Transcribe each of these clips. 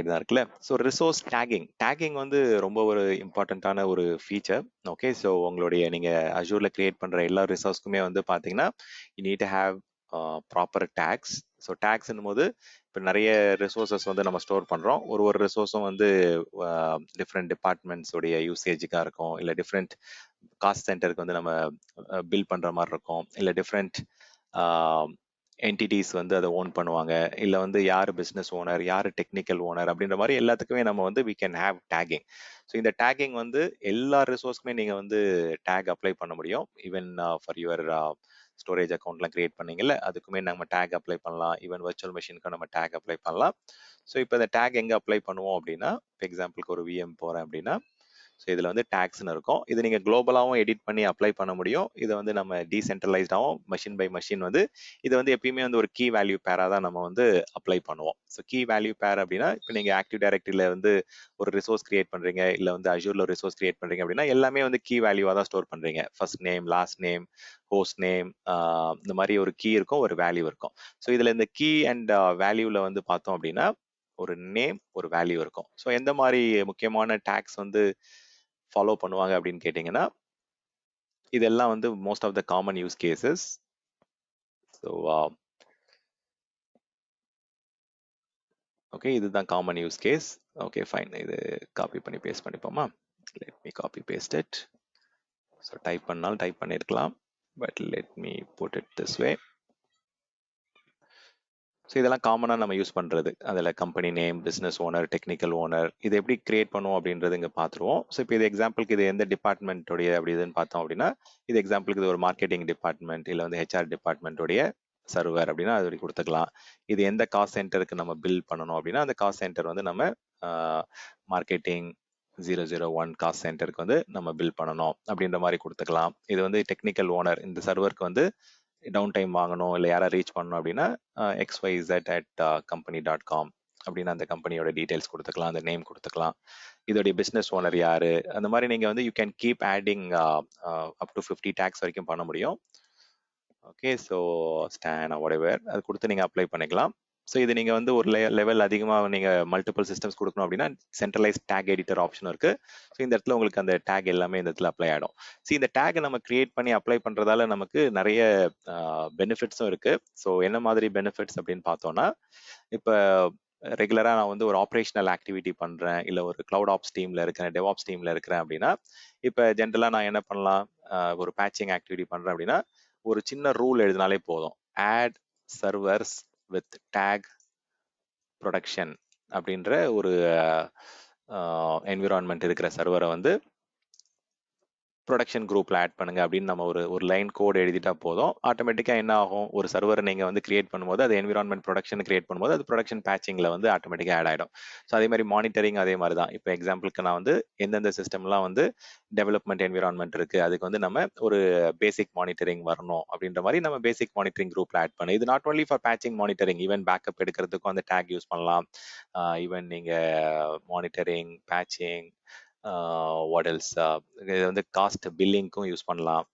தான் இருக்குல்ல. So resource taking வந்து ரொம்ப ஒரு இம்பார்ட்டண்ட்டான ஒரு ஃபீச்சர். ஓகே, ஸோ உங்களுடைய நீங்க அஜூர்ல கிரியேட் பண்ற எல்லா ரிசோர்ஸ்க்குமே வந்து பாத்தீங்கன்னா you need to have proper tags. So டேக்ஸ்னும் போது இப்போ நிறைய ரிசோர்சஸ் வந்து நம்ம ஸ்டோர் பண்றோம். ஒரு ரிசோர்ஸும் வந்து டிஃப்ரெண்ட் டிபார்ட்மெண்ட்ஸ் உடைய யூசேஜுக்காக இருக்கும், இல்லை டிஃப்ரெண்ட் காஸ்ட் சென்டருக்கு வந்து நம்ம பில் பண்ற மாதிரி இருக்கும், இல்லை டிஃப்ரெண்ட் என்டிட்டிஸ் வந்து அதை ஓன் பண்ணுவாங்க, இல்லை வந்து யார் பிஸ்னஸ் ஓனர், யார் டெக்னிக்கல் ஓனர் அப்படின்ற மாதிரி எல்லாத்துக்குமே நம்ம வந்து we can have tagging. So இந்த டேகிங் வந்து எல்லா ரிசோர்ஸ்க்குமே நீங்கள் வந்து டேக் அப்ளை பண்ண முடியும். ஈவன் ஃபார் யுவர் ஸ்டோரேஜ் அக்கௌண்ட்லாம் கிரியேட் பண்ணீங்கல்ல, அதுக்குமே நம்ம டேக் அப்ளை பண்ணலாம். ஈவன் வர்ச்சுவல் மிஷினுக்கு நம்ம டேக் அப்ளை பண்ணலாம். ஸோ இப்போ இந்த டேக் எங்கே அப்ளை பண்ணுவோம் அப்படின்னா, இப்போ எக்ஸாம்பிளுக்கு ஒரு விஎம் போகிறேன் அப்படின்னா, ஸோ இதில் வந்து டேக்ஸ்னு இருக்கும். இது நீங்கள் குளோபலாகவும் எடிட் பண்ணி அப்ளை பண்ண முடியும். இதை வந்து நம்ம டீசென்ட்ரலைஸ்டாகவும் மெஷின் பை மெஷின் வந்து இதை வந்து எப்பயுமே வந்து ஒரு கீ வேல்யூ பேராக தான் நம்ம வந்து அப்ளை பண்ணுவோம். ஸோ கீ வேல்யூ பேர் அப்படின்னா, இப்போ நீங்கள் ஆக்டிவ் டைரக்டரியில் வந்து ஒரு ரிசோர்ஸ் கிரியேட் பண்ணுறீங்க, இல்லை வந்து அஜூரில் ஒரு ரிசோர்ஸ் கிரியேட் பண்ணுறீங்க அப்படின்னா எல்லாமே வந்து கீ வேல்யூவாக தான் ஸ்டோர் பண்ணுறீங்க. First name, last name, host name, இந்த மாதிரி ஒரு கீ இருக்கும், ஒரு வேல்யூ இருக்கும். ஸோ இதில் இந்த கீ அண்ட் வேல்யூவில் வந்து பார்த்தோம் அப்படின்னா ஒரு நேம், ஒரு வேல்யூ இருக்கும். ஸோ எந்த மாதிரி முக்கியமான டேக்ஸ் வந்து ஃபாலோ பண்ணுவாங்க அப்படின்னு கேட்டிங்கன்னா, இதெல்லாம் வந்து most of the common use cases. So okay, இதுதான் common use case. Okay fine, இது காப்பி பண்ணி பேஸ்ட் பண்ணிப்போமா. Let me copy paste it. So type பண்ணாலும் டைப் பண்ணியிருக்கலாம், but let me put it this way. So இதெல்லாம் காமனாக நம்ம use பண்ணுறது. அதில் company name, business owner, technical owner, இது எப்படி கிரியேட் பண்ணுவோம் அப்படின்றது இங்கே பார்த்துருவோம். ஸோ இப்போ இது எக்ஸாம்பிளுக்கு இது எந்த டிபார்ட்மெண்ட்டோடைய அப்படி இதுன்னு பார்த்தோம் அப்படின்னா, இது எக்ஸாம்பிளுக்கு இது ஒரு மார்க்கெட்டிங் டிபார்ட்மெண்ட், இல்லை வந்து ஹெச்ஆர் டிபார்ட்மெண்ட்டோடைய சர்வர் அப்படின்னா அது அப்படி கொடுத்துக்கலாம். இது எந்த காஸ்ட் சென்டருக்கு நம்ம பில் பண்ணணும் அப்படின்னா, அந்த காஸ்ட் சென்டர் வந்து நம்ம மார்க்கெட்டிங் 001 காஸ்ட் சென்டருக்கு வந்து நம்ம பில் பண்ணணும் அப்படின்ற மாதிரி கொடுத்துக்கலாம். இது வந்து டெக்னிக்கல் ஓனர், இந்த சர்வருக்கு வந்து டவுன் டைம் வாங்கணும், இல்லை யாரை ரீச் பண்ணணும் அப்படின்னா xyz@company.com அப்படின்னு அந்த கம்பெனியோட டீடைல்ஸ் கொடுத்துக்கலாம், அந்த நேம் கொடுத்துக்கலாம். இதோடைய பிஸ்னஸ் ஓனர் யாரு, அந்த மாதிரி நீங்கள் வந்து you can keep adding up to 50 tags வரைக்கும் பண்ண முடியும். ஓகே, ஸோ ஸ்டான் whatever அது கொடுத்து நீங்கள் அப்ளை பண்ணிக்கலாம். ஸோ இது நீங்கள் வந்து ஒரு லெவல் அதிகமாக நீங்கள் மல்டிபிள் சிஸ்டம்ஸ் கொடுக்கணும் அப்படின்னா சென்ட்ரலைஸ் டேக் எடிட்டர் ஆப்ஷன் இருக்கு. ஸோ இந்த இடத்துல உங்களுக்கு அந்த டேக் எல்லாமே இந்த இடத்துல அப்ளை ஆகிடும். ஸோ இந்த டேக்கை நம்ம கிரியேட் பண்ணி அப்ளை பண்ணுறதால நமக்கு நிறைய பெனிஃபிட்ஸும் இருக்கு. ஸோ என்ன மாதிரி பெனிஃபிட்ஸ் அப்படின்னு பார்த்தோம்னா, இப்போ ரெகுலராக நான் வந்து ஒரு ஆப்ரேஷனல் ஆக்டிவிட்டி பண்ணுறேன், இல்லை ஒரு கிளவுட் ஆப்ஸ் டீமில் இருக்கிறேன், டெவாப்ஸ் டீமில் இருக்கிறேன் அப்படின்னா, இப்போ ஜென்ரலாக நான் என்ன பண்ணலாம், ஒரு பேட்சிங் ஆக்டிவிட்டி பண்ணுறேன் அப்படின்னா ஒரு சின்ன ரூல் எழுதினாலே போதும். Add servers with tag production அப்படின்ற ஒரு என்விரான்மெண்ட் இருக்கிற சர்வரை வந்து ப்ரொடக்ஷன் குரூப்ல ஆட் பண்ணுங்க அப்படின்னு நம்ம ஒரு லைன் கோட் எழுதிட்டா போதும். ஆட்டோமேட்டிக்கா என்ன ஆகும், ஒரு சர்வரை நீங்க வந்து கிரியேட் பண்ணும்போது அது என்விரான்மெண்ட் ப்ரொடக்ஷன் கிரியேட் பண்ணும்போது அது ப்ரொடக்ஷன் பேட்சிங்ல வந்து ஆட்டோமேட்டிக்கா ஆட் ஆயிடும். ஸோ அதே மாதிரி மானிட்டரிங் அதே மாதிரி தான். இப்போ எக்ஸாம்பிளுக்கு நான் வந்து எந்தெந்த சிஸ்டம்லாம் வந்து டெவலப்மெண்ட் என்விரான்மெண்ட் இருக்கு, அதுக்கு வந்து நம்ம ஒரு பேசிக் மானிட்டரிங் வரணும் அப்படின்ற மாதிரி நம்ம பேசிக் மானிட்டரிங் குரூப்ல ஆட் பண்ணு. இது not only for patching monitoring, even backup எடுக்கிறதுக்கும் அந்த டேக் யூஸ் பண்ணலாம். ஈவன் நீங்க மானிட்டரிங், பேட்சிங், வாட் எல்ஸ், இது வந்து காஸ்ட் பில்லிங்க்கும் யூஸ் பண்ணலாம்.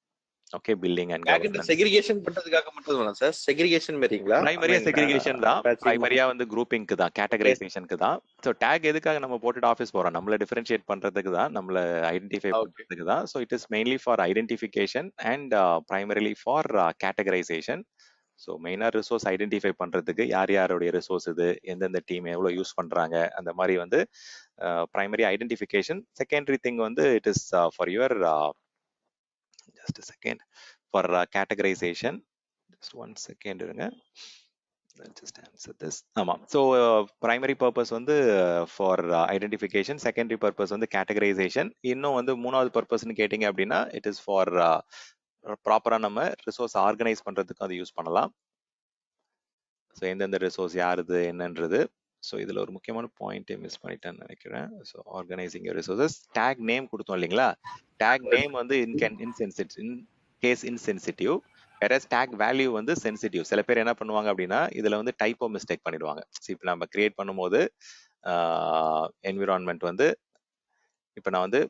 Okay, billing and governance. Segregation பண்றதுக்காக மட்டும் தான் சார், செக்ரிகேஷன் மாதிரிங்களா? பிரைமரியா செக்ரிகேஷன் தான், பிரைமரியா வந்து குரூப்பிங்க்கு தான், கேட்டகரைசேஷனுக்கு தான். ஸோ டேக் எதுக்காக நம்ம போட்டுட்டு ஆஃபீஸ் போறோம், நம்மள டிஃபரன்ஷியேட் பண்றதுக்கு தான், நம்மள ஐடென்டிஃபை பண்றதுக்கு தான். So it is mainly for identification and primarily for categorisation. So மெயினாக ரிசோர்ஸ் ஐடென்டிஃபை பண்ணுறதுக்கு யார் யாருடைய ரிசோர்ஸ் இது, எந்தெந்த டீம் எவ்வளோ யூஸ் பண்ணுறாங்க, அந்த மாதிரி வந்து பிரைமரி ஐடென்டிஃபிகேஷன். செகண்டரி திங் வந்து it is for your just second for categorisation. Just 1 second இருங்க, just answer this. ஆமாம், ஸோ பிரைமரி பர்பஸ் வந்து ஃபார் ஐடென்டிஃபிகேஷன், செகண்டரி பர்பஸ் வந்து கேட்டகரைசேஷன். இன்னும் வந்து மூணாவது பர்பஸ்ன்னு கேட்டிங்க அப்படின்னா இட் இஸ் ஃபார் ப்ராப்பராக நம்ம ரிசோர்ஸ் ஆர்கனைஸ் பண்ணுறதுக்கும் அது யூஸ் பண்ணலாம். ஸோ எந்தெந்த ரிசோர்ஸ் யாருது என்னன்றது. ஸோ இதில் ஒரு முக்கியமான பாயிண்ட்டே மிஸ் பண்ணிட்டேன்னு நினைக்கிறேன். So organising resources, take name கொடுத்தோம் இல்லைங்களா, டேக் நேம் வந்து இன்சென்சிட்டிவ், வேற டேக் வேல்யூ வந்து சென்சிட்டிவ். சில பேர் என்ன பண்ணுவாங்க அப்படின்னா இதில் வந்து டைப்போ மிஸ்டேக் பண்ணிடுவாங்க. ஸோ இப்போ நம்ம கிரியேட் பண்ணும்போது என்விரான்மெண்ட் வந்து இப்போ நான் வந்து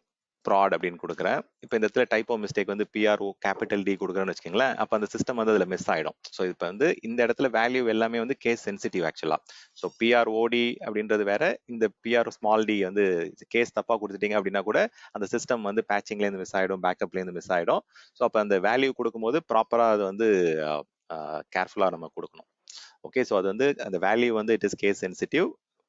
ப்ராட் அப்படின்னு கொடுக்குறேன். இப்போ இந்த இடத்துல டைப்போ மிஸ்டேக் வந்து பிஆர்ஓ கேபிட்டல் டி கொடுக்குறேன்னு வச்சுக்கோங்களேன். அப்போ அந்த சிஸ்டம் வந்து அதில் மிஸ் ஆகிடும். ஸோ இப்போ வந்து இந்த இடத்துல வேல்யூ எல்லாமே வந்து கேஸ் சென்சிட்டிவ் ஆக்சுவலாக. ஸோ பிஆர்ஓடி அப்படின்றது வேற, இந்த பிஆர் ஸ்மால் டி வந்து கேஸ் தப்பாக கொடுத்துட்டீங்க அப்படின்னா கூட அந்த சிஸ்டம் வந்து பேச்சிங்லேருந்து மிஸ் ஆகிடும், பேக்கப்லேருந்து மிஸ் ஆகிடும். ஸோ அப்போ அந்த வேல்யூ கொடுக்கும்போது ப்ராப்பராக அது வந்து கேர்ஃபுல்லாக நம்ம கொடுக்கணும். ஓகே, ஸோ அது வந்து அந்த வேல்யூ வந்து இட் இஸ் கேஸ் சென்சிட்டிவ்.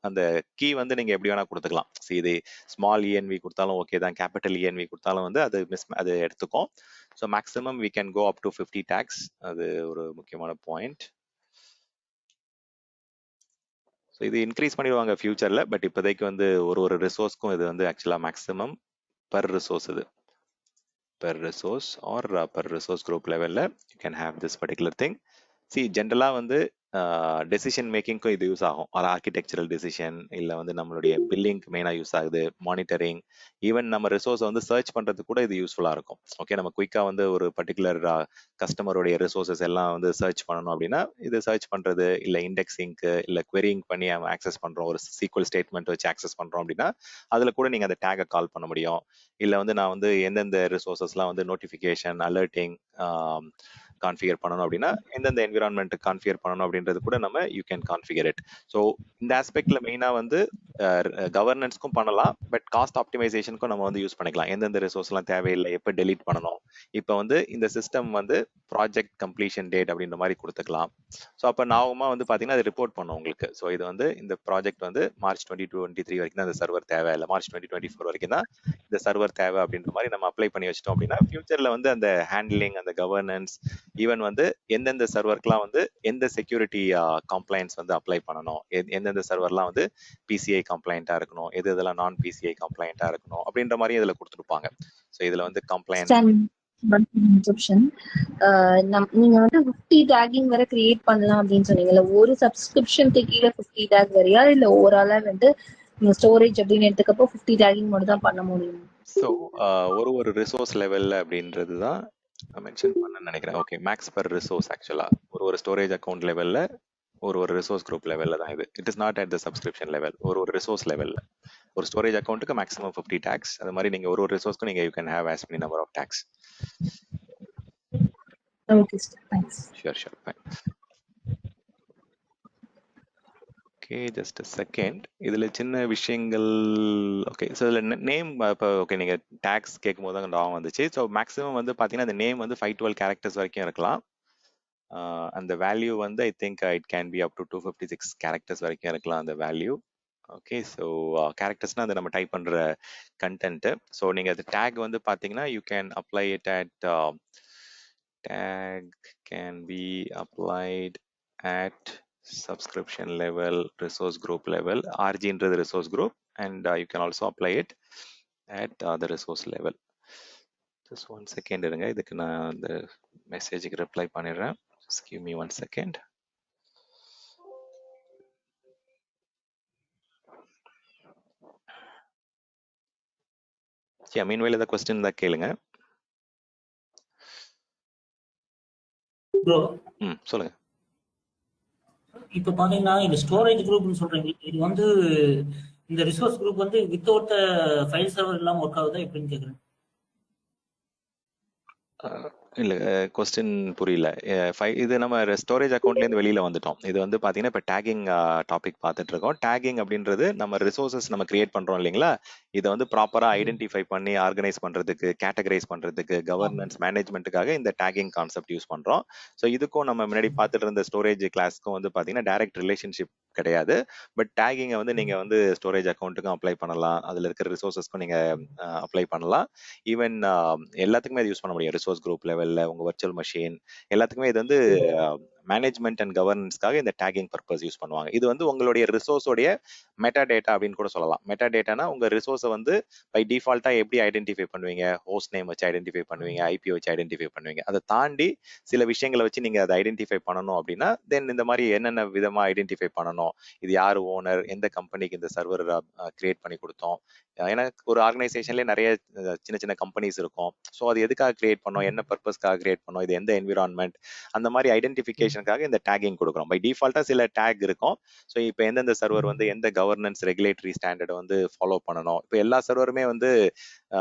அந்த கீ வந்து நீங்க எப்படி வேணா கொடுத்துக்கலாம். இது ஸ்மால் இஎன்வி கொடுத்தாலும் ஓகே தான், கேபிட்டல் இஎன்வி கொடுத்தாலும் வந்து அது எடுத்துக்கும். So maximum we can go up to 50 tags. அது ஒரு முக்கியமான பாயிண்ட். ஸோ இது இன்க்ரீஸ் பண்ணிடுவாங்க ஃபியூச்சர்ல, பட் இப்போதைக்கு வந்து ஒரு ரிசோர்ஸ்க்கும் இது வந்து ஆக்சுவலா மேக்ஸிமம் பர் ரிசோர்ஸ், இது per resource or per resource group லெவல்ல you can have this particular thing. ஜென்ரலா வந்து டெசிஷன் மேக்கிங்க்கும் இது யூஸ் ஆகும். ஒரு ஆர்கிடெக்சரல் டெசிஷன், இல்லை வந்து நம்மளுடைய பில்லிங்க்கு மெயினாக யூஸ் ஆகுது, மானிட்டரிங், ஈவன் நம்ம ரிசோர்ஸை வந்து சர்ச் பண்ணுறதுக்கு கூட இது யூஸ்ஃபுல்லாக இருக்கும். ஓகே, நம்ம குயிக்காக வந்து ஒரு பர்டிகுலர் கஸ்டமருடைய ரிசோர்ஸஸ் எல்லாம் வந்து சர்ச் பண்ணணும் அப்படின்னா இது சர்ச் பண்ணுறது, இல்லை இண்டெக்ஸிங்க்கு, இல்லை querying பண்ணி ஆக்சஸ் பண்ணுறோம், ஒரு சீக்வல் ஸ்டேட்மெண்ட் வச்சு ஆக்சஸ் பண்ணுறோம் அப்படின்னா அதில் கூட நீங்கள் அந்த டேகை கால் பண்ண முடியும். இல்லை வந்து நான் வந்து எந்தெந்த ரிசோர்ஸஸ்லாம் வந்து நோட்டிஃபிகேஷன், அலர்ட்டிங் கான்ஃபிகர் பண்ணணும் அப்படின்னா எந்தெந்த என்விரான்மெண்ட் கான்ஃபிகர் பண்ணணும் அப்படின்றது கூட நம்ம you can configure it. So இந்த ஆஸ்பெக்ட்ல மெயினா வந்து கவர்னன்ஸ்க்கும் பண்ணலாம், பட் காஸ்ட் ஆப்டிமைசேஷனுக்கும் நம்ம வந்து யூஸ் பண்ணிக்கலாம். எந்தெந்த ரிசோர்ஸ்லாம் தேவையில்லை, எப்போ டெலீட் பண்ணணும். இப்போ வந்து இந்த சிஸ்டம் வந்து ப்ராஜெக்ட் கம்ப்ளீஷன் டேட் அப்படின்ற மாதிரி கொடுத்துக்கலாம். ஸோ அப்போ நாவுமா வந்து பார்த்தீங்கன்னா அது ரிப்போர்ட் பண்ணும் உங்களுக்கு. ஸோ இது வந்து இந்த ப்ராஜெக்ட் வந்து மார்ச் 2023 வரைக்கும் தான் இந்த சர்வர் தேவை, இல்லை மார்ச் 2024 வரைக்கும் தான் இந்த சர்வர் தேவை அப்படின்ற மாதிரி நம்ம அப்ளை பண்ணி வச்சிட்டோம் அப்படின்னா ஃபியூச்சர்ல வந்து அந்த ஹேண்ட்லிங், அந்த கவர்னன்ஸ், ஈவன் வந்து எந்தெந்த சர்வர்க்கெல்லாம் வந்து எந்த செக்யூரிட்டி கம்ப்ளைண்ட்ஸ் வந்து அப்ளை பண்ணணும், எந்தெந்த சர்வர்லாம் வந்து பிசிஐ கம்ப்ளைண்டா இருக்கணும், இதெல்லாம் நான் பிசிஐ கம்ப்ளைண்டா இருக்கணும் அப்படின்ற மாதிரி இதுல கொடுத்துருப்பாங்க. ஸோ இதுல வந்து கம்ப்ளைண்ட் நீங்க வந்து 50 டேகிங் வரை கிரியேட் பண்ணலாம் அப்படின்னு சொன்னீங்கல்ல, ஒரு சப்ஸ்கிரிப்ஷனுக்கு கீழே 50 டேக் வரையா, இல்ல ஓவராலா வந்து ஸ்டோரேஜ் அப்படின்னு எடுத்துக்கப்போ 50 டேகிங் மட்டும் தான் பண்ண முடியும்? ஸோ ஒரு ரிசோர்ஸ் லெவல்ல அப்படின்றது தான் மென்ஷன் பண்ண நினைக்கிறேன். ஓகே, மேக்ஸ் பர் ரிசோர்ஸ் ஆக்சுவலா ஒரு ஸ்டோரேஜ் அக்கௌண்ட் லெவல்ல, ஒரு ரிசோர்ஸ் குரூப் லெவல்ல தான் இது. It is not at the subscription level. ஒரு ரிசோர்ஸ் லெவல்ல ஒரு ஸ்டோரேஜ் அக்கௌண்ட்டுக்கு மேக்ஸிமம் 50 டேக்ஸ். அது மாதிரி நீங்க ஒரு ரிசோர்ஸ்க்கு நீங்க you can have as many number of tags. Okay sir, thanks. Sure fine. Okay, just a second. இதுல சின்ன விஷயங்கள். ஓகே, ஸோ இதில் நேம் இப்போ ஓகே நீங்கள் டேக்ஸ் கேட்கும் போது தான் ஞாபகம் வந்துச்சு. ஸோ மேக்ஸிமம் வந்து பார்த்தீங்கன்னா அந்த நேம் வந்து 512 கேரக்டர்ஸ் வரைக்கும் இருக்கலாம். அந்த வேல்யூ வந்து I think it can be up to 256 characters வரைக்கும் இருக்கலாம் அந்த வேல்யூ. ஓகே, ஸோ கேரக்டர்ஸ்னா அது நம்ம டைப் பண்ணுற கண்டென்ட்டு. ஸோ நீங்கள் அது டேக் வந்து பார்த்தீங்கன்னா you can apply it at tag can be applied at subscription level, resource group level. RG is resource group, and you can also apply it at the resource level. Just 1 second irunga, idukku na the message ku reply pannirren. Just give me 1 second. Yeah, meanwhile the question da kelunga. Bro சொல்லுங்க. இப்போ பாத்தீங்கன்னா இந்த storage குரூப்னு சொல்றீங்க, இது வந்து இந்த resource group வந்து without file server இல்லாம ஒர்க் ஆகுதா எப்படின்னு கேக்குறேன். இல்லை, கொஸ்டின் புரியல. இது நம்ம ஸ்டோரேஜ் அக்கௌண்ட்லேருந்து வெளியில் வந்துட்டோம். இது வந்து பார்த்தீங்கன்னா இப்போ டேகிங் டாபிக் பார்த்துட்டு இருக்கோம். டேகிங் அப்படின்றது நம்ம ரிசோர்ஸஸ் நம்ம கிரியேட் பண்ணுறோம் இல்லைங்களா, இதை வந்து ப்ராப்பராக ஐடென்டிஃபை பண்ணி ஆர்கனைஸ் பண்ணுறதுக்கு, கேட்டகரைஸ் பண்ணுறதுக்கு, கவர்னன்ஸ் மேனேஜ்மெண்ட்டுக்காக இந்த டேகிங் கான்செப்ட் யூஸ் பண்ணுறோம். ஸோ இதுக்கும் நம்ம முன்னாடி பார்த்துட்டு இருந்த ஸ்டோரேஜ் கிளாஸ்க்கும் வந்து பார்த்தீங்கன்னா டைரக்ட் ரிலேஷன்ஷிப் கிடையாது. பட் டேகிங்கை வந்து நீங்கள் வந்து ஸ்டோரேஜ் அக்கௌண்ட்டுக்கும் அப்ளை பண்ணலாம், அதில் இருக்கிற ரிசோர்ஸஸ்க்கும் நீங்கள் அப்ளை பண்ணலாம். ஈவன் எல்லாத்துக்குமே அது யூஸ் பண்ண முடியும். ரிசோர்ஸ் குரூப் லெவலில் உங்கள் வர்ச்சுவல் மெஷின் எல்லாத்துக்குமே இது வந்து மேனேஜ்மெண்ட் அண்ட் கவர்னன்ஸ்க்காக இந்த டேகிங் பர்பஸ் யூஸ் பண்ணுவாங்க. இது வந்து உங்களுடைய ரிசோர்ஸோடைய மெட்டா டேட்டா அப்படின்னு கூட சொல்லலாம். மெட்டா டேட்டானா உங்கள் ரிசோர்ஸை வந்து பை டிஃபால்ட்டாக எப்படி ஐடென்டிஃபை பண்ணுவீங்க, ஹோஸ்ட் நேம் வச்சு ஐடென்டிஃபை பண்ணுவீங்க, ஐபி வச்சு ஐடென்டிஃபை பண்ணுவீங்க. அதை தாண்டி சில விஷயங்களை வச்சு நீங்கள் அதை ஐடென்டிஃபை பண்ணணும் அப்படின்னா தென் இந்த மாதிரி என்னென்ன விதமாக ஐடென்டிஃபை பண்ணணும், இது யார் ஓனர், எந்த கம்பெனிக்கு இந்த சர்வர் கிரியேட் பண்ணி கொடுத்தோம். ஏன்னா ஒரு ஆர்கனைசேஷன்லேயே நிறைய சின்ன சின்ன கம்பெனிஸ் இருக்கும். ஸோ அது எதுக்காக கிரியேட் பண்ணோம், என்ன பர்பஸ்க்காக கிரியேட் பண்ணோம், இது எந்த என்விரான்மெண்ட், அந்த மாதிரி ஐடென்டிஃபிகேஷன் ப்ரொடெக்ஷனுக்காக இந்த டேகிங் கொடுக்குறோம். பை டிஃபால்ட்டா சில டேக் இருக்கும். ஸோ இப்போ எந்தெந்த சர்வர் வந்து எந்த கவர்னன்ஸ் ரெகுலேட்டரி ஸ்டாண்டர்டை வந்து ஃபாலோ பண்ணணும். இப்போ எல்லா சர்வருமே வந்து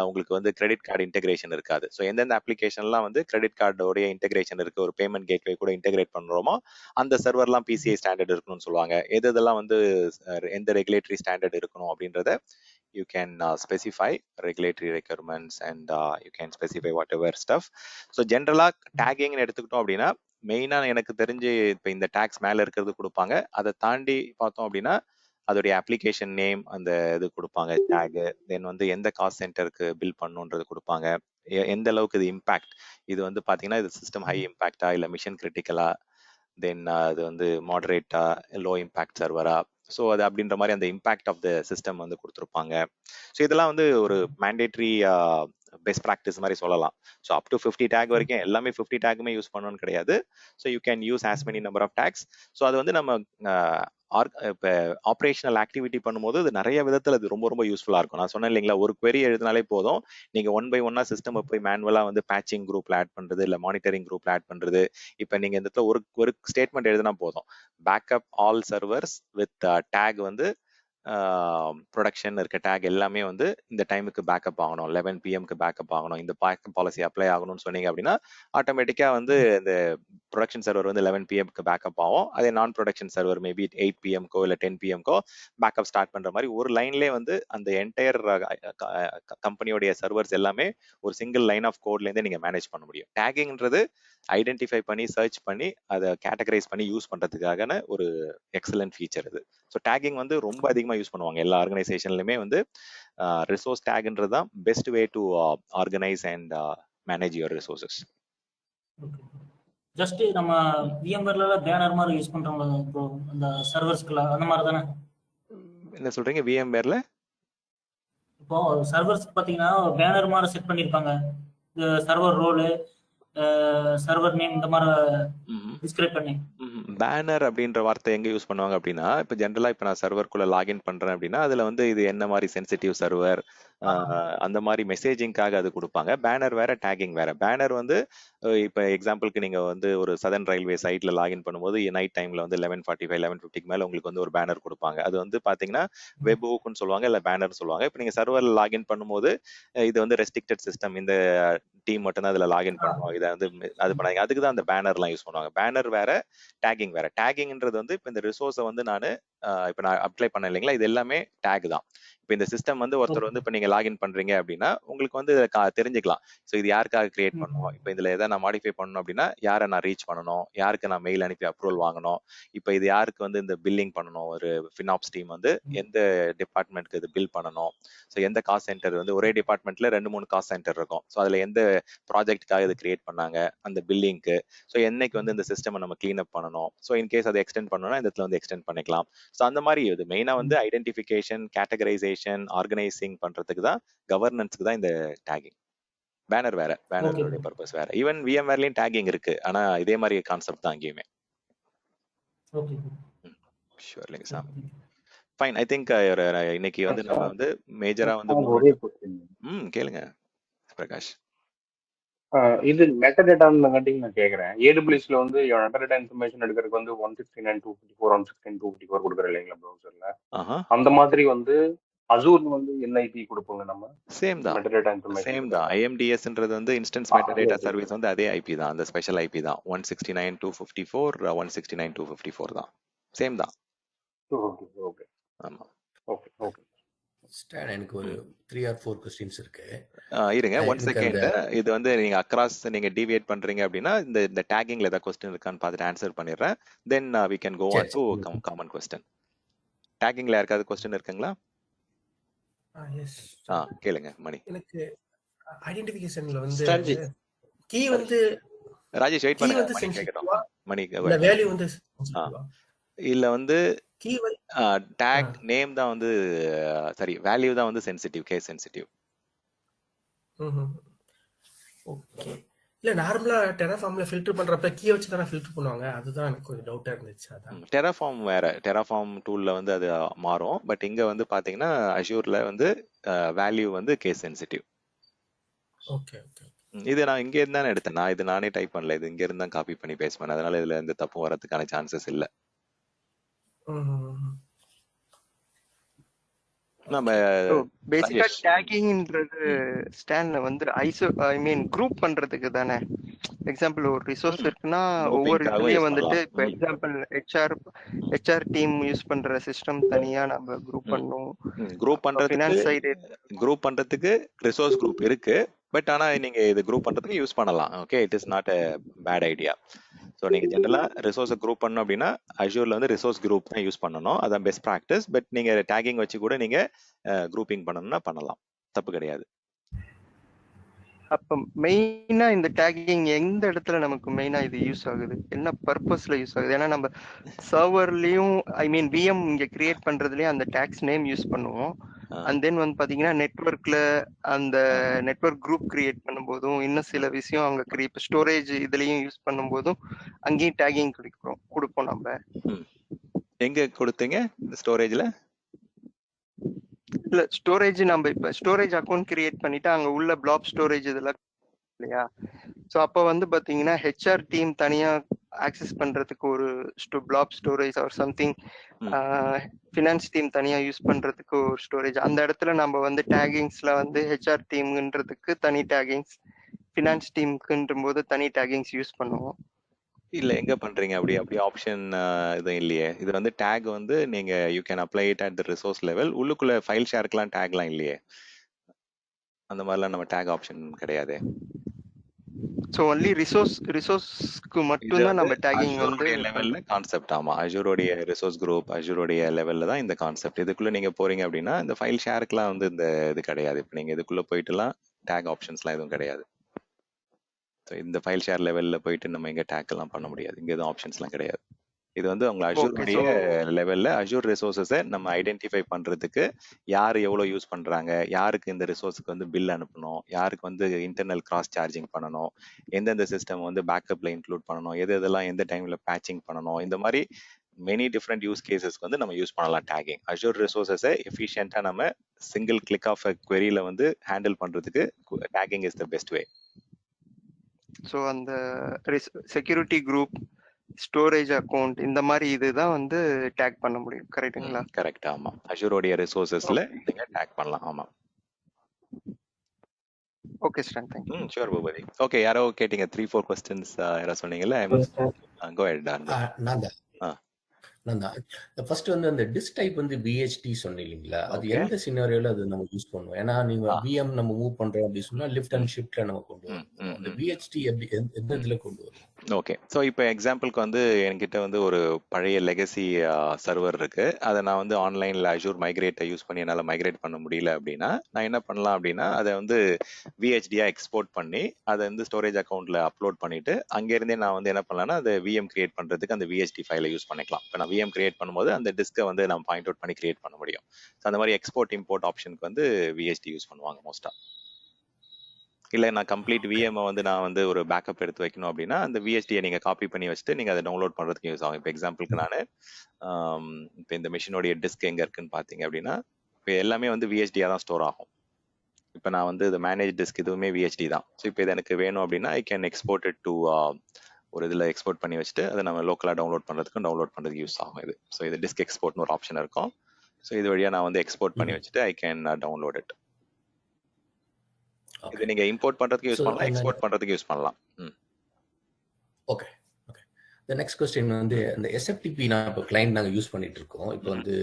உங்களுக்கு வந்து கிரெடிட் கார்டு இன்டெகிரேஷன் இருக்காது. ஸோ எந்தெந்த அப்ளிகேஷன்லாம் வந்து கிரெடிட் கார்டோடைய இன்டெகிரேஷன் இருக்கு, ஒரு பேமெண்ட் கேட்வே கூட இன்டெகிரேட் பண்றோமோ அந்த சர்வர்லாம் பிசிஐ ஸ்டாண்டர்ட் இருக்கணும்னு சொல்லுவாங்க. எதெல்லாம் வந்து எந்த ரெகுலேட்டரி ஸ்டாண்டர்ட் இருக்கணும் அப்படின்றத you can specify regulatory requirements and you can specify whatever stuff. So generally tagging எடுத்துக்கிட்டோம் அப்படின்னா மெயினா எனக்கு தெரிஞ்சு இப்போ இந்த டேக்ஸ் மேல இருக்கிறது கொடுப்பாங்க. அதை தாண்டி பார்த்தோம் அப்படின்னா அதோடைய அப்ளிகேஷன் நேம் அந்த இது கொடுப்பாங்க டேக். தென் வந்து எந்த காஸ்ட் சென்டருக்கு பில் பண்ணுன்றது கொடுப்பாங்க. எந்த அளவுக்கு இது இம்பாக்ட், இது வந்து பாத்தீங்கன்னா இது சிஸ்டம் ஹை இம்பாக்டா இல்ல மிஷன் கிரிட்டிக்கலா, தென் அது வந்து மாடரேட்டா லோ இம்பாக்ட் சர்வரா, ஸோ அது அப்படின்ற மாதிரி அந்த இம்பாக்ட் ஆஃப் த சிஸ்டம் வந்து கொடுத்துருப்பாங்க. ஸோ இதெல்லாம் வந்து ஒரு மேண்டேட்ரி பெஸ்ட் ப்ராக்டிஸ் மாதிரி சொல்லலாம். ஸோ அப் டு 50 டேக் வரைக்கும் எல்லாமே 50 டேக்குமே யூஸ் பண்ணணும்னு கிடையாது. So you can use as many number of tags. So அது வந்து நம்ம இப்போ ஆப்ரேஷனல் ஆக்டிவிட்டி பண்ணும்போது அது நிறைய விதத்தில் அது ரொம்ப ரொம்ப யூஸ்ஃபுல்லாக இருக்கும். நான் சொன்னேன் இல்லைங்களா, ஒரு query எழுதினாலே போதும், நீங்கள் 1 by 1 சிஸ்டம் போய் மேனுவலாக வந்து பேச்சிங் குரூப்ல ஆட் பண்ணுறது இல்லை மானிட்டரிங் குரூப்ல ஆட் பண்ணுறது. இப்போ நீங்கள் இந்த இடத்துல ஒரு ஸ்டேட்மெண்ட் எழுதினா போதும், backup all servers with take வந்து ப்ரொடக்ஷன் இருக்க டேக் எல்லாமே வந்து இந்த டைமுக்கு பேக்கப் ஆகணும், 11 PM பேக்கப் ஆகணும், இந்த பேக்கப் பாலிசி அப்ளை ஆகணும்னு சொன்னீங்க அப்படின்னா ஆட்டோமேட்டிக்காக வந்து இந்த ப்ரொடக்ஷன் சர்வர் வந்து 11 PM பேக்கப் ஆகும். அதே நான் ப்ரொடக்ஷன் சர்வர் மேபி 8 PM இல்லை 10 PM பேக்கப் ஸ்டார்ட் பண்ற மாதிரி ஒரு லைன்லேயே வந்து அந்த என்டையர் கம்பெனியோடைய சர்வர்ஸ் எல்லாமே ஒரு சிங்கிள் லைன் ஆஃப் கோட்லேருந்தே நீங்கள் மேனேஜ் பண்ண முடியும். டேகிங்ன்றது ஐடென்டிஃபை பண்ணி சர்ச் பண்ணி அதை கேட்டகரைஸ் பண்ணி யூஸ் பண்றதுக்கான ஒரு எக்ஸலன்ட் ஃபீச்சர் இது. ஸோ டேகிங் வந்து ரொம்ப அதிகமாக யூஸ் பண்ணுவாங்க எல்லா ஆர்கனைசேஷன்லையுமே. வந்து ரிசோர்ஸ் டேக்ன்றது தான் best way to organise and manage your resources. Just நம்ம VMwareல பேனர் மாதிரி யூஸ் பண்றோம்ல ப்ரோ, அந்த சர்வர்ஸ்க்குல அந்த மாதிரி தானே? என்ன சொல்றீங்க? VMwareல இப்போ சர்வர்ஸ்க்கு பாத்தீங்கன்னா பேனர் மாதிரி செட் பண்ணிருப்பாங்க, இந்த சர்வர் ரோலு, சர்வர் நேம் இந்த மாதிரி டிஸ்கிரைப் பண்ணி. பேனர் அப்படின்ற வார்த்தை எங்க யூஸ் பண்ணுவாங்க அப்படின்னா, இப்போ ஜென்ரலா இப்போ நான் சர்வர்க்குள்ள லாகின் பண்றேன் அப்படின்னா அதுல வந்து இது என்ன மாதிரி சென்சிட்டிவ் சர்வர் அந்த மாதிரி மெசேஜிங்காக அது கொடுப்பாங்க. பேனர் வேற, டேகிங் வேற. பேனர் வந்து இப்போ எக்ஸாம்பிளுக்கு நீங்க வந்து ஒரு சதர்ன் ரயில்வே சைட்ல லாகின் பண்ணும்போது நைட் டைம்ல வந்து 11:45 11:50 மேல உங்களுக்கு வந்து ஒரு பேனர் கொடுப்பாங்க. அது வந்து பாத்தீங்கன்னா வெப் ஹூக்னு சொல்லுவாங்க, இல்ல பேனர் சொல்லுவாங்க. இப்போ நீங்க சர்வர்ல லாகின் பண்ணும்போது இது வந்து ரெஸ்ட்ரிக்டட் சிஸ்டம், இந்த டீம் மட்டும் தான் அதுல லாகின் பண்ணுவாங்க, இதை வந்து அது பண்ணாங்க. அதுக்கு தான் அந்த பேனர்லாம் யூஸ் பண்ணுவாங்க. பேனர் வேற, டேகிங் வேற. டேகிங்ன்றது வந்து இப்போ இந்த ரிசோர்ஸை வந்து நான் அப்ளை பண்ண இல்லைங்களா, இது எல்லாமே டேக் தான். இப்போ இந்த சிஸ்டம் வந்து ஒருத்தர் வந்து இப்போ நீங்க லாகின் பண்றீங்க அப்படின்னா உங்களுக்கு வந்து தெரிஞ்சுக்கலாம், ஸோ இது யாருக்காக கிரியேட் பண்ணணும், இப்போ இதுல எதாவது நான் மாடிஃபை பண்ணணும் அப்படின்னா யாரை நான் ரீச் பண்ணணும், யாருக்கு நான் மெயில் அனுப்பி அப்ரூவல் வாங்கணும், இப்போ இது யாருக்கு வந்து இந்த பில்லிங் பண்ணணும், ஒரு ஃபினாப்ஸ் டீம் வந்து எந்த டிபார்ட்மெண்ட்க்கு இது பில் பண்ணணும், ஸோ எந்த காஸ்ட் சென்டர் வந்து ஒரே டிபார்ட்மெண்ட்ல 2-3 காஸ்ட் சென்டர் இருக்கும், ஸோ அதுல எந்த ப்ராஜெக்ட்டுக்காக இது கிரியேட் பண்ணாங்க, அந்த பில்லிங்க்கு, ஸோ என்னைக்கு வந்து இந்த சிஸ்டம் நம்ம கிளீன் அப் பண்ணணும், ஸோ இன்கேஸ் அதை எக்ஸ்டெண்ட் பண்ணணும்னா இந்த இடத்துல வந்து எக்ஸ்டெண்ட் பண்ணிக்கலாம். ஸோ அந்த மாதிரி இது மெயினா வந்து ஐடென்டிஃபிகேஷன், கேட்டகரைசேஷன், ஆர்கனைசிங் பண்றதுக்கு தான், கவர்னன்ஸ்க்கு தான் இந்த டேகிங். பேனர் வேற, பேனரோட பர்பஸ் வேற. ஈவன் VMwareலயும் டேகிங் இருக்கு, ஆனா இதே மாதிரி கான்செப்ட் தான் அங்கேயுமே. Okay sure link Sam. Fine. I think இன்னைக்கு வந்து நம்ம வந்து மேஜரா வந்து ஒரே क्वेश्चन கேளுங்க பிரகாஷ். இது மெட்டடேட்டான்னு கட்டிங் நான் கேக்குறேன். AWSல வந்து மெட்டடேட்டா இன்ஃபர்மேஷன் எடுக்கிறதுக்கு வந்து 169.254 116.254 கொடுக்குற இல்லைங்களா ப்ரௌசர்ல, அந்த மாதிரி வந்து அசூர்ல வந்து NIP கொடுப்போங்க நம்ம. சேம் தான், மெட்டடேட்டா இன்ஃபர்மேஷன் சேம் தான். IMDSன்றது வந்து இன்ஸ்டன்ஸ் மெட்டடேட்டா சர்வீஸ் வந்து அதே IP தான், அந்த ஸ்பெஷல் IP தான். 169.254 169.254 தான், சேம் தான். ஓகே ஆமா, ஓகே ஓகே. ஸ்டான் எனக்கு ஒரு 3 or 4 क्वेश्चंस இருக்கு. இருங்க 1 செகண்ட். இது வந்து நீங்க அக்ராஸ் நீங்க டிவியேட் பண்றீங்க அப்படின்னா இந்த டேகிங்ல ஏதாவது क्वेश्चन இருக்கான்னு பார்த்துட்டு ஆன்சர் பண்ணிடுறேன். தென் we can go on to common question. டேகிங்ல யாருக்காவது क्वेश्चन இருக்குங்களா? எஸ் கேளுங்க மணி. எனக்கு ஐடென்டிஃபிகேஷன்ல வந்து கீ வந்து ராஜேஷ் வெயிட் பண்ணுங்க, மணி கேக்குறோம். மணி இல்ல வேல்யூ வந்து இல்ல வந்து கீ வந்து டேக் நேம் தான் வந்து சரி, வேல்யூ தான் வந்து சென்சிட்டிவ், கேஸ் சென்சிட்டிவ். ஓகே. இல்ல நார்மலா டெராஃபார்ம்ல ஃபில்டர் பண்றப்ப கீ வச்சு தான ஃபில்டர் பண்ணுவாங்க, அதுதான் எனக்கு கொஞ்சம் டவுட்டா இருந்துச்சு. அதான் டெராஃபார்ம் வேற, டெராஃபார்ம் டூல்ல வந்து அது மாறும். பட் இங்க வந்து பாத்தீங்கன்னா அஷூர்ல வந்து வேல்யூ வந்து கேஸ் சென்சிட்டிவ். Okay okay. இது நான் இங்க இருந்து தானே எடுத்தேன். நான் இது நானே டைப் பண்ணல. இது இங்க இருந்து தான் காப்பி பண்ணி பேஸ்ட் பண்ணேன். அதனால இதுல எந்த தப்பும் வரதுக்கான சான்சஸ் இல்ல. நம்ம பேசிக்கா ராஜேஷ். டேகிங்ன்றது ஸ்டாண்ட்ல வந்து குரூப் பண்றதுக்கு தானே. எக்ஸாம்பிள் ஒரு ரிசோர்ஸ் இருக்குன்னா ஒவ்வொரு இதுலயும் வந்துட்டு இப்போ எக்ஸாம்பிள் ஹெச்ஆர் டீம் யூஸ் பண்ற சிஸ்டம் தனியா நம்ம குரூப் பண்ணணும். குரூப் பண்றதுக்கு ரிசோர்ஸ் குரூப் இருக்கு. பட் ஆனா நீங்க இது குரூப் பண்றதுக்கு யூஸ் பண்ணலாம். Okay, it is not a bad idea. So நீங்க ஜென்ரலா ரிசோர்ஸை குரூப் பண்ணணும் அப்படின்னா அஷூர்ல வந்து ரிசோர்ஸ் குரூப் தான் யூஸ் பண்ணணும். அதான் பெஸ்ட் ப்ராக்டிஸ். பட் நீங்க டேகிங் வச்சு கூட நீங்க குரூப்பிங் பண்ணணும்னா பண்ணலாம், தப்பு கிடையாது. அப்ப மெயினா இந்த டேகிங் எந்த இடத்துல நமக்கு மெயினா இது யூஸ் ஆகுது, என்ன பர்பஸ்ல யூஸ் ஆகுது? ஏன்னா நம்ம சர்வர்லயும் விஎம் இங்க கிரியேட் பண்றதுலயும் அந்த டேக்ஸ் நேம் யூஸ் பண்ணுவோம். அண்ட் தென் வந்து பாத்தீங்கன்னா நெட்வொர்க்ல அந்த நெட்வொர்க் குரூப் கிரியேட் பண்ணும்போதும் இன்னும் சில விஷயம் அங்க ஸ்டோரேஜ் இதுலயும் யூஸ் பண்ணும்போதும் அங்கேயும் டேகிங் கொடுப்போம். நம்ம எங்க கொடுத்தீங்க ஸ்டோரேஜ்ல? இல்ல ஸ்டோரேஜ் நம்ம இப்ப ஸ்டோரேஜ் அக்கௌண்ட் கிரியேட் பண்ணிட்டு அங்க உள்ள பிளாப் ஸ்டோரேஜ் இதெல்லாம் இல்லையா? சோ அப்ப வந்து பாத்தீங்கன்னா ஹெச்ஆர் டீம் தனியா ஆக்சஸ் பண்றதுக்கு ஒரு flap storage or something, finance team தனியா யூஸ் பண்றதுக்கு ஒரு ஸ்டோரேஜ். அந்த இடத்துல நம்ம வந்து டேகிங்ஸ்ல வந்து ஹெச்ஆர் டீம்ன்றதுக்கு தனி டேகிங்ஸ், ஃபினான்ஸ் டீமுக்குன்ற போது தனி டேகிங்ஸ் யூஸ் பண்ணுவோம். இல்ல எங்க பண்றீங்க அப்படி ஆப்ஷன் எதுவும் இல்லையே. இது வந்து டேக் வந்து நீங்க you can apply it at the resource level. உள்ளுக்குள்ள ஃபைல் ஷேர்க்கலாம் டேக்லாம் இல்லையே. அந்த மாதிரிலாம் நம்ம டேக் ஆப்ஷன் கிடையாது. சோ ஒன்லி ரிசோர்ஸ்க்கு மட்டும் தான் நம்ம டேகிங் வந்து லெவல்ல கான்செப்ட். ஆமா, அஷூரோடைய ரிசோர்ஸ் குரூப் அஷூரோடைய லெவல்ல தான் இந்த கான்செப்ட். இதுக்குள்ள நீங்க போறீங்க அப்படின்னா இந்த ஃபைல் ஷேருக்குலாம் வந்து இந்த இது கிடையாது. இப்போ நீங்க இதுக்குள்ள போயிட்டுலாம் டேக் ஆப்ஷன்ஸ்லாம் எதுவும் கிடையாது. இந்த ஃபைல் ஷேர் லெவல்ல போயிட்டு நம்ம இங்க டேக் எல்லாம் பண்ண முடியாது. இங்க எதுவும் ஆப்ஷன்ஸ்லாம் கிடையாது. இது வந்து உங்க அஷூருடைய லெவல்ல அஷூர் ரிசோர்ஸஸை நம்ம ஐடென்டிஃபை பண்றதுக்கு யார் எவ்வளவு யூஸ் பண்றாங்க, யாருக்கு இந்த ரிசோர்ஸுக்கு வந்து பில் அனுப்பணும், யாருக்கு வந்து இன்டர்னல் கிராஸ் சார்ஜிங் பண்ணணும், எந்தெந்த சிஸ்டம் வந்து பேக்கப்ல இன்க்ளூட் பண்ணணும், எதெல்லாம் எந்த டைம்ல பேட்சிங் பண்ணணும், இந்த மாதிரி மெனி டிஃப்ரெண்ட் யூஸ் கேசஸ்க்கு வந்து நம்ம யூஸ் பண்ணலாம் டேகிங். அஷூர் ரிசோர்ஸஸை எஃபிஷியன்ட்டா நம்ம சிங்கிள் கிளிக் ஆஃப் queryல வந்து ஹேண்டில் பண்றதுக்கு taking is the best way. So அந்த செக்யூரிட்டி குரூப், ஸ்டோரேஜ் அக்கௌண்ட், இந்த மாதிரி இதுதான் வந்து டேக் பண்ண முடியும். கரெக்ட்டுங்களா? கரெக்ட். ஆமா, அஷூரோடைய ரிசோர்ஸஸ்ல நீங்க டேக் பண்ணலாம். ஆமா. Okay Stan, thank you. Sure Bhupathi. Okay, யாரோ கேட்டிங்க 3-4 क्वेश्चंस யாரோ சொன்னீங்கல்ல. Go ahead. நான் தான் ஃபர்ஸ்ட் வந்து அந்த டிஸ்க் டைப் வந்து விஹெச்டி சொன்னீங்க இல்லைங்களா, அது எந்த சினாரியோல அது நம்ம யூஸ் பண்ணுவோம்? ஏன்னா நீங்க விஎம் நம்ம மூவ் பண்றோம் அப்படின்னு சொன்னா லிஃப்ட் அண்ட் ஷிஃப்ட்ல நம்ம கொண்டு வரோம். அந்த விஹெச்டி எப்படி எந்த இதுல கொண்டு வரும்? ஓகே, ஸோ இப்போ எக்ஸாம்பிளுக்கு வந்து என்கிட்ட வந்து ஒரு பழைய லெகசி சர்வர் இருக்கு. அதை நான் வந்து ஆன்லைன்ல அஷூர் மைக்ரேட்டை யூஸ் பண்ணி என்னால் மைக்ரேட் பண்ண முடியல அப்படின்னா நான் என்ன பண்ணலாம் அப்படின்னா அதை வந்து விஹெச்டியா எக்ஸ்போர்ட் பண்ணி அதை வந்து ஸ்டோரேஜ் அக்கௌண்ட்ல அப்லோட் பண்ணிட்டு அங்கேருந்தே நான் வந்து என்ன பண்ணலாம்னா அதை விஎம் கிரியேட் பண்றதுக்கு அந்த விஹெச்டி ஃபைலை யூஸ் பண்ணிக்கலாம். இப்போ நான் விஎம் கிரியேட் பண்ணும்போது அந்த டிஸ்கை வந்து நம்ம பாயிண்ட் அவுட் பண்ணி கிரியேட் பண்ண முடியும். ஸோ அந்த மாதிரி எக்ஸ்போர்ட் இம்போர்ட் ஆப்ஷனுக்கு வந்து விஹெச்டி யூஸ் பண்ணுவாங்க மோஸ்டா. இல்லை நான் கம்ப்ளீட் விஎம் வந்து நான் வந்து ஒரு பேக்கப் எடுத்து வைக்கணும் அப்படின்னா அந்த விஹெச்டியை நீங்கள் காப்பி பண்ணி வச்சுட்டு நீங்கள் அதை டவுன்லோட் பண்ணுறதுக்கு யூஸ் ஆகும். இப்போ எக்ஸாம்பிளுக்கு நான் இப்போ இந்த மிஷினோடைய டிஸ்க் எங்கே இருக்குன்னு பார்த்தீங்க அப்படின்னா இப்போ எல்லாமே வந்து விஹெச்டியாக தான் ஸ்டோர் ஆகும். இப்போ நான் வந்து இது மேனேஜ் டிஸ்க் இதுவுமே விஹெச்டி தான். ஸோ இப்போ இது எனக்கு வேணும் அப்படின்னா I can export it to ஒரு இதில் எக்ஸ்போர்ட் பண்ணி வச்சுட்டு அதை நம்ம லோக்கலாக டவுன்லோட் பண்ணுறதுக்கு யூஸ் ஆகும் இது. ஸோ இது டிஸ்க் எக்ஸ்போர்ட்னு ஒரு ஆப்ஷன் இருக்கும். ஸோ இது வழியாக நான் வந்து எக்ஸ்போர்ட் பண்ணி வச்சுட்டு ஐ கேன் டவுன்லோட் இட். இது நீங்க இம்போர்ட் பண்றதுக்கு யூஸ் பண்ணலாம், எக்ஸ்போர்ட் பண்றதுக்கு யூஸ் பண்ணலாம். Okay okay. The next question வந்து இந்த எஸ்எஃப்டிபி நான் இப்போ கிளையன்ட் நாங்க யூஸ் பண்ணிட்டு இருக்கோம். இப்போ வந்து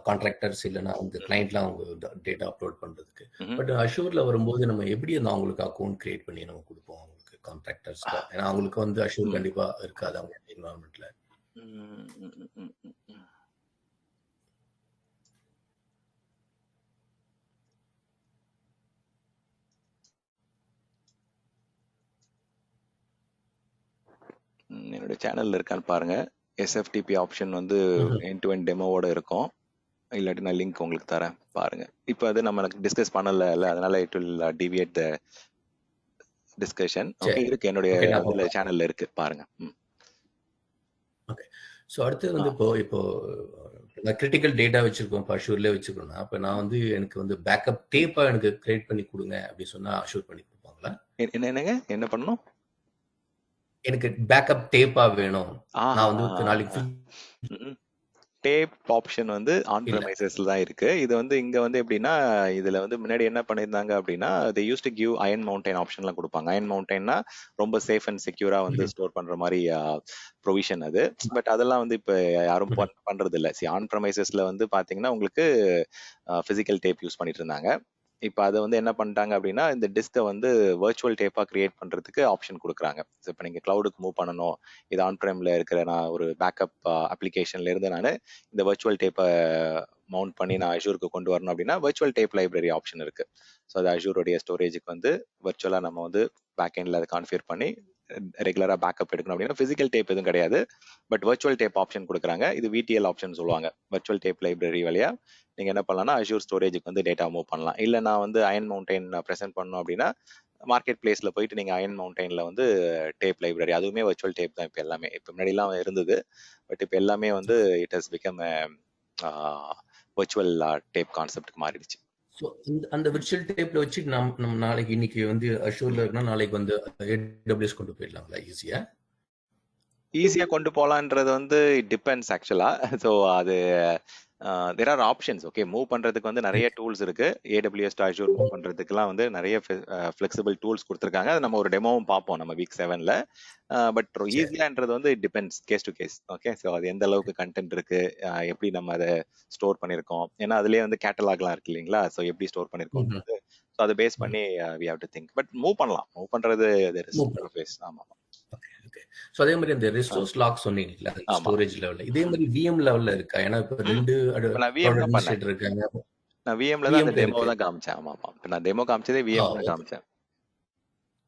கான்ட்ராக்டர்ஸ் இல்லனா வந்து கிளையன்ட்லாம் அவங்க டேட்டா அப்லோட் பண்றதுக்கு. பட் அஷூர்ல வரும்போது நம்ம எப்படி அந்த அவங்களுக்கு அக்கவுண்ட் கிரியேட் பண்ணி நம்ம கொடுப்போம் அவங்களுக்கு கான்ட்ராக்டர்ஸ்க்கு? ஏன்னா அவங்களுக்கு வந்து அஷூர் கண்டிப்பா இருக்காது அவங்க என்வாயன்மென்ட்ல. என்னோட சேனல்ல இருக்கான்னு பாருங்க. எஸ்எஃப்டிபி ஆப்ஷன் வந்து எண்ட் டு எண்ட் டெமோவோட இருக்கும். இல்லாட்டி நான் லிங்க் உங்களுக்கு தரேன், பாருங்க. இப்போ அது நம்ம டிஸ்கஸ் பண்ணல, அதனால it will deviate the discussion. Okay, இருக்கு என்னோட சேனல்ல இருக்கு, பாருங்க. ஓகே. ஸோ அடுத்து வந்து இப்போ நான் கிரிட்டிக்கல் டேட்டா வச்சிருக்கோம், இப்போ அஷூர்லேயே வச்சுக்கணும்னா இப்போ நான் வந்து எனக்கு வந்து பேக்கப் டேப்பா எனக்கு கிரியேட் பண்ணி கொடுங்க அப்படின்னு சொன்னா அஷூர் பண்ணி கொடுப்பாங்களா? என்னங்க என்ன பண்ணணும்? எனக்கு பேக்கப் டேப்பா வேணும். நான் வந்து நாளைக்கு டேப் ஆப்ஷன் வந்து ஆன் ப்ரெமைசஸ்ல தான் இருக்கு. இது வந்து இங்க வந்து எப்படின்னா, இதுல வந்து முன்னாடி என்ன பண்ணியிருந்தாங்க அப்படின்னா, they used to give iron mountain ஆப்ஷன்லாம் கொடுப்பாங்க. அயன் மவுண்டைன்னா ரொம்ப சேஃப் அண்ட் செக்யூரா வந்து ஸ்டோர் பண்ற மாதிரி ப்ரொவிஷன் அது. பட் அதெல்லாம் வந்து இப்ப யாரும் பண்றது இல்ல. ஆன் ப்ரெமைசஸ்ல வந்து பாத்தீங்கன்னா உங்களுக்கு பிசிக்கல் டேப் யூஸ் பண்ணிட்டு இருந்தாங்க. இப்போ அதை வந்து என்ன பண்ணிட்டாங்க அப்படின்னா, இந்த டிஸ்கை வந்து வர்ச்சுவல் டேப்பா கிரியேட் பண்றதுக்கு ஆப்ஷன் கொடுக்குறாங்க. ஸோ இப்போ நீங்க கிளவுடுக்கு மூவ் பண்ணணும், இது ஆன் பிரைம்ல இருக்கிற நான் ஒரு பேக்கப் அப்ளிகேஷன்ல இருந்து நான் இந்த வர்ச்சுவல் டேப்பை மவுண்ட் பண்ணி நான் அஷூருக்கு கொண்டு வரணும் அப்படின்னா வர்ச்சுவல் டேப் லைப்ரரி ஆப்ஷன் இருக்கு. ஸோ அது அஷூருடைய ஸ்டோரேஜுக்கு வந்து வர்ச்சுவலா நம்ம வந்து பேக் எண்ட்ல அதை கான்ஃபிகர் பண்ணி ரெகுலரா பேக்கப் எடுக்கணும் அப்படின்னா பிசிக்கல் டேப் எதுவும் கிடையாது, பட் வர்ச்சுவல் டேப் ஆப்ஷன் கொடுக்குறாங்க. இது விடிஎல் ஆப்ஷன் சொல்லுவாங்க. வர்ச்சுவல் டேப் லைப்ரரி வழியா நீங்க என்ன பண்ணலாம்னா அஷூர் ஸ்டோரேஜுக்கு வந்து டேட்டா மூவ் பண்ணலாம். இல்ல நான் வந்து அயன் மவுண்டைன் ப்ரெசென்ட் பண்ணணும் அப்படின்னா மார்க்கெட் பிளேஸ்ல போயிட்டு நீங்க அயன் மவுண்டைன்ல வந்து டேப் லைப்ரரி, அதுவுமே வர்ச்சுவல் டேப் தான் இப்போ எல்லாமே. இப்போ முன்னாடி எல்லாம் இருந்தது, பட் இப்போ எல்லாமே வந்து it has become virtual tape கான்செப்ட்க்கு மாறிடுச்சு. ஸோ அந்த விர்ச்சுவல் டேப்ல வச்சு நம்ம நாளைக்கு இன்னைக்கு வந்து அஷூர்ல இருக்குன்னா நாளைக்கு வந்து AWS கொண்டு போயிடலாங்களா? ஈஸியா கொண்டு போலான்றது வந்து இட் டிபெண்ட்ஸ் ஆக்சுவலா. ஸோ அது there are options. Okay, move பண்றதுக்கு வந்து நிறைய டூல்ஸ் இருக்கு. AWS டு அஷூர் மூவ் பண்றதுக்குலாம் வந்து நிறைய ஃபிளெக்சிபிள் டூல்ஸ் கொடுத்துருக்காங்க. அது நம்ம ஒரு டெமோவும் பார்ப்போம் நம்ம வீக் 7ல. பட் ஈஸியான்றது வந்து it depends case to case. Okay, so அது எந்த அளவுக்கு கண்டென்ட் இருக்கு, எப்படி நம்ம அதை ஸ்டோர் பண்ணியிருக்கோம், ஏன்னா அதுலேயே வந்து கேட்டலாக்லாம் இருக்கு இல்லைங்களா? ஸோ எப்படி ஸ்டோர் பண்ணியிருக்கோம், ஸோ அதை பேஸ் பண்ணி we have to think. But move பண்ணலாம், மூவ் பண்றது தேர் இஸ் இன்டர்ஃபேஸ். ஆமா. சோ அதே மாதிரி அந்த ரிசோர்ஸ் லாக் சொன்னீங்கல்ல ஸ்டோரேஜ் லெவல்ல, இதே மாதிரி VM லெவல்ல இருக்கா? ஏன்னா இப்ப ரெண்டு அட்மினிஸ்ட்ரேட்டர் இருக்காங்க. நான் VMல தான் அந்த டெமோ தான் காமிச்சேன். ஆமா ஆமா, நான் டெமோ காமிச்சதே VM தான் காமிச்சேன்.